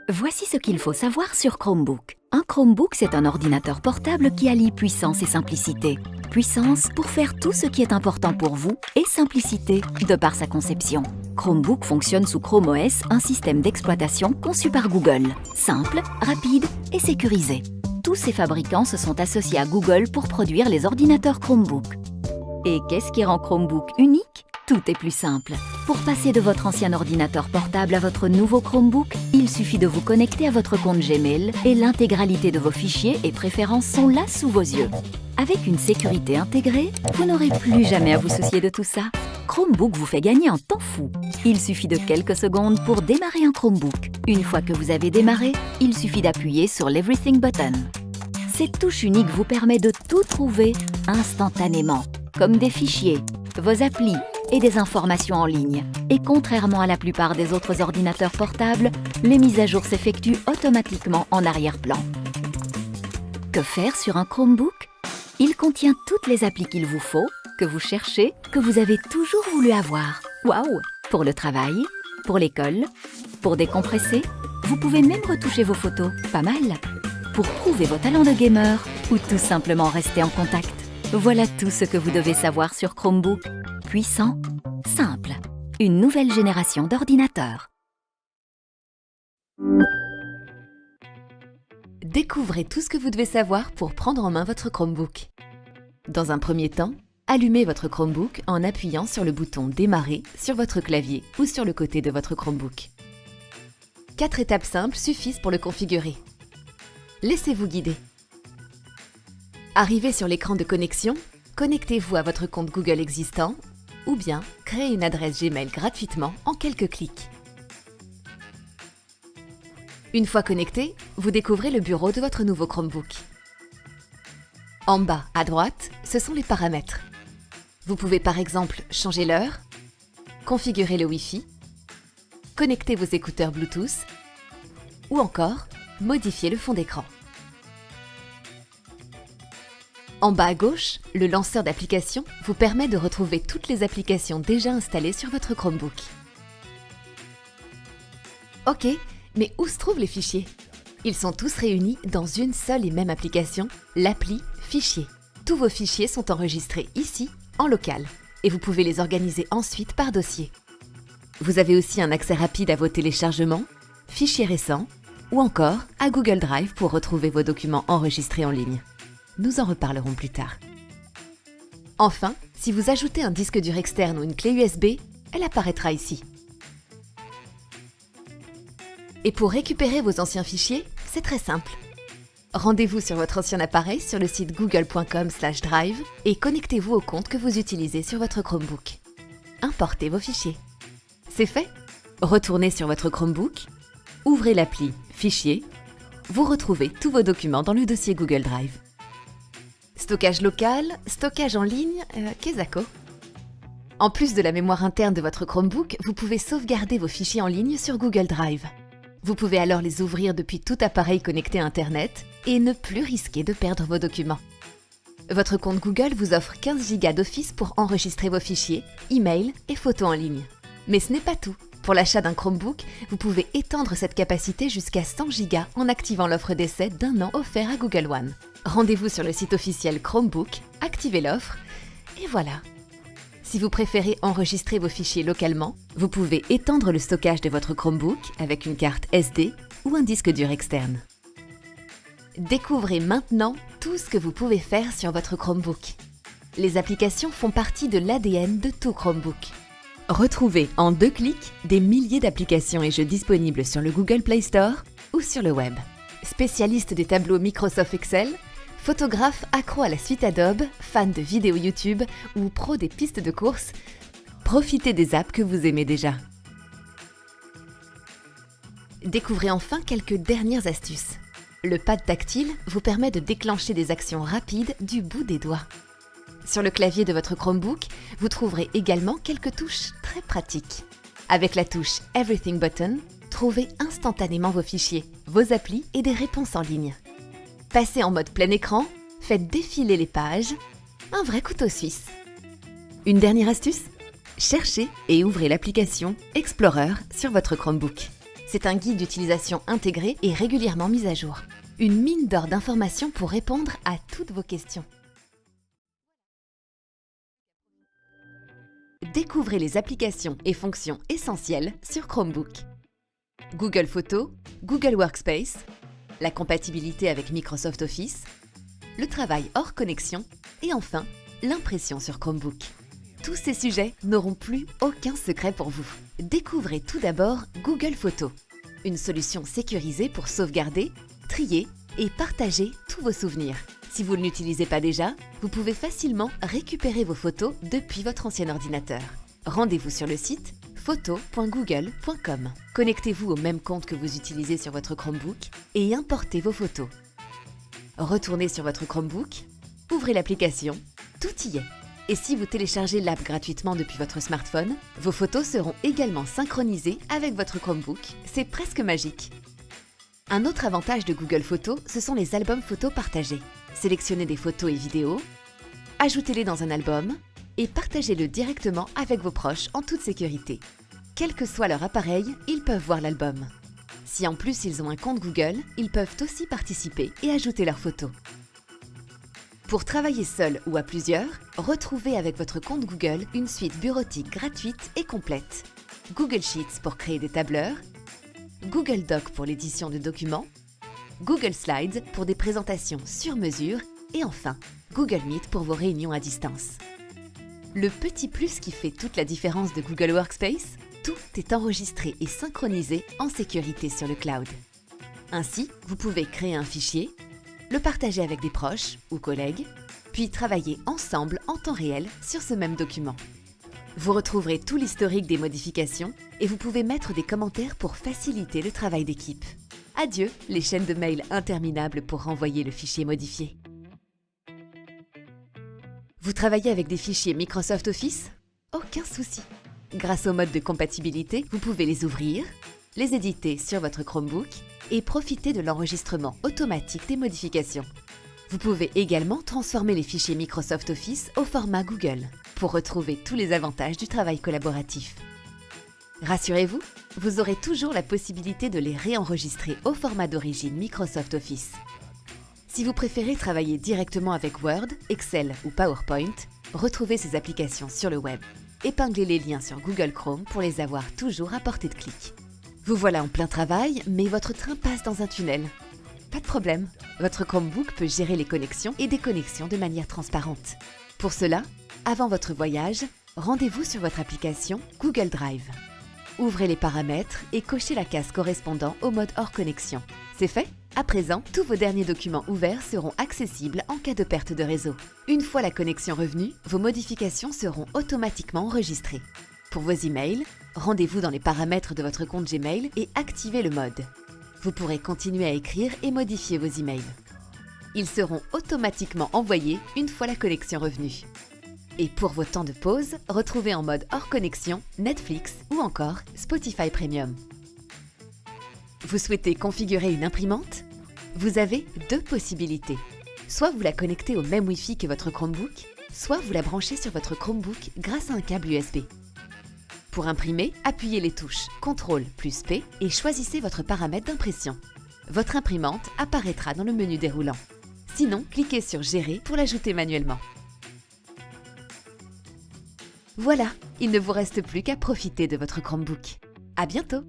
Voici ce qu'il faut savoir sur Chromebook. Un Chromebook, c'est un ordinateur portable qui allie puissance et simplicité. Puissance pour faire tout ce qui est important pour vous et simplicité de par sa conception. Chromebook fonctionne sous Chrome OS, un système d'exploitation conçu par Google. Simple, rapide et sécurisé. Tous ces fabricants se sont associés à Google pour produire les ordinateurs Chromebook. Et qu'est-ce qui rend Chromebook unique ? Tout est plus simple. Pour passer de votre ancien ordinateur portable à votre nouveau Chromebook, il suffit de vous connecter à votre compte Gmail et l'intégralité de vos fichiers et préférences sont là sous vos yeux. Avec une sécurité intégrée, vous n'aurez plus jamais à vous soucier de tout ça. Chromebook vous fait gagner un temps fou. Il suffit de quelques secondes pour démarrer un Chromebook. Une fois que vous avez démarré, il suffit d'appuyer sur l'Everything button. Cette touche unique vous permet de tout trouver instantanément, comme des fichiers, vos applis et des informations en ligne. Et contrairement à la plupart des autres ordinateurs portables, les mises à jour s'effectuent automatiquement en arrière-plan. Que faire sur un Chromebook ? Il contient toutes les applis qu'il vous faut, que vous cherchez, que vous avez toujours voulu avoir. Waouh ! Pour le travail, pour l'école, pour décompresser, vous pouvez même retoucher vos photos. Pas mal ! Pour prouver vos talents de gamer ou tout simplement rester en contact. Voilà tout ce que vous devez savoir sur Chromebook. Puissant, simple. Une nouvelle génération d'ordinateurs. Découvrez tout ce que vous devez savoir pour prendre en main votre Chromebook. Dans un premier temps, allumez votre Chromebook en appuyant sur le bouton « Démarrer » sur votre clavier ou sur le côté de votre Chromebook. 4 étapes simples suffisent pour le configurer. Laissez-vous guider. Arrivé sur l'écran de connexion, connectez-vous à votre compte Google existant ou bien créez une adresse Gmail gratuitement en quelques clics. Une fois connecté, vous découvrez le bureau de votre nouveau Chromebook. En bas à droite, ce sont les paramètres. Vous pouvez par exemple changer l'heure, configurer le Wi-Fi, connecter vos écouteurs Bluetooth ou encore modifier le fond d'écran. En bas à gauche, le lanceur d'applications vous permet de retrouver toutes les applications déjà installées sur votre Chromebook. Ok, mais où se trouvent les fichiers ? Ils sont tous réunis dans une seule et même application, l'appli Fichiers. Tous vos fichiers sont enregistrés ici, en local, et vous pouvez les organiser ensuite par dossier. Vous avez aussi un accès rapide à vos téléchargements, fichiers récents, ou encore à Google Drive pour retrouver vos documents enregistrés en ligne. Nous en reparlerons plus tard. Enfin, si vous ajoutez un disque dur externe ou une clé USB, elle apparaîtra ici. Et pour récupérer vos anciens fichiers, c'est très simple. Rendez-vous sur votre ancien appareil sur le site google.com/drive et connectez-vous au compte que vous utilisez sur votre Chromebook. Importez vos fichiers. C'est fait ? Retournez sur votre Chromebook, ouvrez l'appli Fichiers, vous retrouvez tous vos documents dans le dossier Google Drive. Stockage local, stockage en ligne, Kezako. En plus de la mémoire interne de votre Chromebook, vous pouvez sauvegarder vos fichiers en ligne sur Google Drive. Vous pouvez alors les ouvrir depuis tout appareil connecté à Internet et ne plus risquer de perdre vos documents. Votre compte Google vous offre 15 Go d'Office pour enregistrer vos fichiers, emails et photos en ligne. Mais ce n'est pas tout. Pour l'achat d'un Chromebook, vous pouvez étendre cette capacité jusqu'à 100 Go en activant l'offre d'essai d'1 an offert à Google One. Rendez-vous sur le site officiel Chromebook, activez l'offre et voilà. Si vous préférez enregistrer vos fichiers localement, vous pouvez étendre le stockage de votre Chromebook avec une carte SD ou un disque dur externe. Découvrez maintenant tout ce que vous pouvez faire sur votre Chromebook. Les applications font partie de l'ADN de tout Chromebook. Retrouvez en 2 clics des milliers d'applications et jeux disponibles sur le Google Play Store ou sur le web. Spécialiste des tableaux Microsoft Excel, photographe accro à la suite Adobe, fan de vidéos YouTube ou pro des pistes de course, profitez des apps que vous aimez déjà. Découvrez enfin quelques dernières astuces. Le pad tactile vous permet de déclencher des actions rapides du bout des doigts. Sur le clavier de votre Chromebook, vous trouverez également quelques touches très pratiques. Avec la touche Everything button, trouvez instantanément vos fichiers, vos applis et des réponses en ligne. Passez en mode plein écran, faites défiler les pages, un vrai couteau suisse. Une dernière astuce ? Cherchez et ouvrez l'application Explorer sur votre Chromebook. C'est un guide d'utilisation intégré et régulièrement mis à jour. Une mine d'or d'informations pour répondre à toutes vos questions. Découvrez les applications et fonctions essentielles sur Chromebook. Google Photos, Google Workspace, la compatibilité avec Microsoft Office, le travail hors connexion et enfin, l'impression sur Chromebook. Tous ces sujets n'auront plus aucun secret pour vous. Découvrez tout d'abord Google Photos, une solution sécurisée pour sauvegarder, trier et partager tous vos souvenirs. Si vous ne l'utilisez pas déjà, vous pouvez facilement récupérer vos photos depuis votre ancien ordinateur. Rendez-vous sur le site photo.google.com. Connectez-vous au même compte que vous utilisez sur votre Chromebook et importez vos photos. Retournez sur votre Chromebook, ouvrez l'application, tout y est. Et si vous téléchargez l'app gratuitement depuis votre smartphone, vos photos seront également synchronisées avec votre Chromebook. C'est presque magique. Un autre avantage de Google Photos, ce sont les albums photos partagés. Sélectionnez des photos et vidéos, ajoutez-les dans un album et partagez-le directement avec vos proches en toute sécurité. Quel que soit leur appareil, ils peuvent voir l'album. Si en plus ils ont un compte Google, ils peuvent aussi participer et ajouter leurs photos. Pour travailler seul ou à plusieurs, retrouvez avec votre compte Google une suite bureautique gratuite et complète. Google Sheets pour créer des tableurs, Google Doc pour l'édition de documents, Google Slides pour des présentations sur mesure et enfin, Google Meet pour vos réunions à distance. Le petit plus qui fait toute la différence de Google Workspace, tout est enregistré et synchronisé en sécurité sur le cloud. Ainsi, vous pouvez créer un fichier, le partager avec des proches ou collègues, puis travailler ensemble en temps réel sur ce même document. Vous retrouverez tout l'historique des modifications et vous pouvez mettre des commentaires pour faciliter le travail d'équipe. Adieu les chaînes de mails interminables pour renvoyer le fichier modifié. Vous travaillez avec des fichiers Microsoft Office? Aucun souci. Grâce au mode de compatibilité, vous pouvez les ouvrir, les éditer sur votre Chromebook et profiter de l'enregistrement automatique des modifications. Vous pouvez également transformer les fichiers Microsoft Office au format Google pour retrouver tous les avantages du travail collaboratif. Rassurez-vous, vous aurez toujours la possibilité de les réenregistrer au format d'origine Microsoft Office. Si vous préférez travailler directement avec Word, Excel ou PowerPoint, retrouvez ces applications sur le web. Épinglez les liens sur Google Chrome pour les avoir toujours à portée de clic. Vous voilà en plein travail, mais votre train passe dans un tunnel. Pas de problème, votre Chromebook peut gérer les connexions et déconnexions de manière transparente. Pour cela, avant votre voyage, rendez-vous sur votre application Google Drive. Ouvrez les paramètres et cochez la case correspondant au mode hors connexion. C'est fait? À présent, tous vos derniers documents ouverts seront accessibles en cas de perte de réseau. Une fois la connexion revenue, vos modifications seront automatiquement enregistrées. Pour vos emails, rendez-vous dans les paramètres de votre compte Gmail et activez le mode. Vous pourrez continuer à écrire et modifier vos emails. Ils seront automatiquement envoyés une fois la connexion revenue. Et pour vos temps de pause, retrouvez en mode hors connexion Netflix ou encore Spotify Premium. Vous souhaitez configurer une imprimante? Vous avez deux possibilités. Soit vous la connectez au même Wi-Fi que votre Chromebook, soit vous la branchez sur votre Chromebook grâce à un câble USB. Pour imprimer, appuyez les touches CTRL plus P et choisissez votre paramètre d'impression. Votre imprimante apparaîtra dans le menu déroulant. Sinon, cliquez sur Gérer pour l'ajouter manuellement. Voilà, il ne vous reste plus qu'à profiter de votre Chromebook. À bientôt!